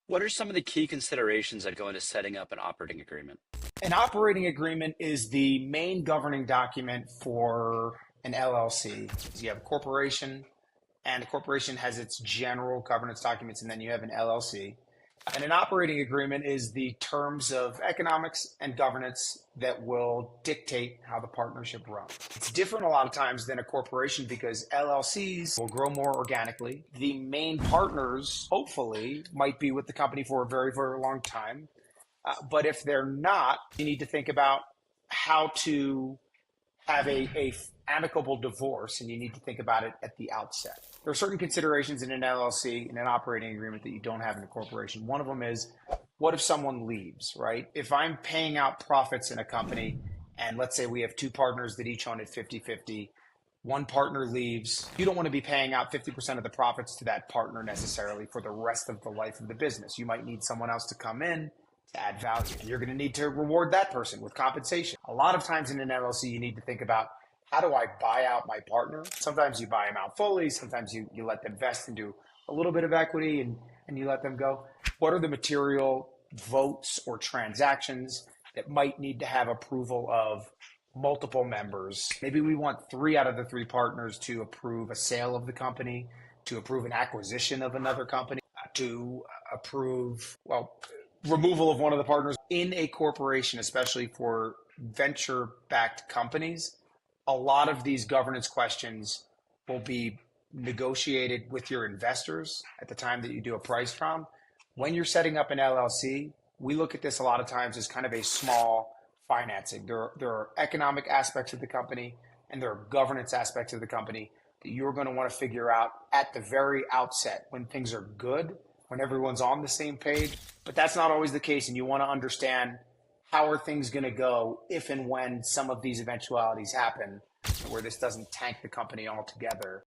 What are some of the key considerations that go into setting up an operating agreement? An operating agreement is the main governing document for an LLC. So you have a corporation, and the corporation has its general governance documents, and then you have an LLC. And an operating agreement is the terms of economics and governance that will dictate how the partnership runs. It's different a lot of times than a corporation because LLCs will grow more organically. The main partners, hopefully, might be with the company for a very, very long time. But if they're not, you need to think about how to have a amicable divorce, and you need to think about it at the outset. There are certain considerations in an LLC, in an operating agreement, that you don't have in a corporation. One of them is, what if someone leaves, right? If I'm paying out profits in a company, and let's say we have two partners that each own it 50-50, one partner leaves, you don't want to be paying out 50% of the profits to that partner necessarily for the rest of the life of the business. You might need someone else to come in to add value. You're going to need to reward that person with compensation. A lot of times in an LLC, you need to think about, how do I buy out my partner? Sometimes you buy them out fully. Sometimes you let them vest into a little bit of equity and you let them go. What are the material votes or transactions that might need to have approval of multiple members? Maybe we want 3 out of the 3 partners to approve a sale of the company, to approve an acquisition of another company, to approve, removal of one of the partners. In a corporation, especially for venture-backed companies, a lot of these governance questions will be negotiated with your investors at the time that you do a price round. When you're setting up an LLC, we look at this a lot of times as kind of a small financing. There are economic aspects of the company and there are governance aspects of the company that you're going to want to figure out at the very outset when things are good, when everyone's on the same page. But that's not always the case, and you want to understand, how are things going to go if and when some of these eventualities happen, where this doesn't tank the company altogether.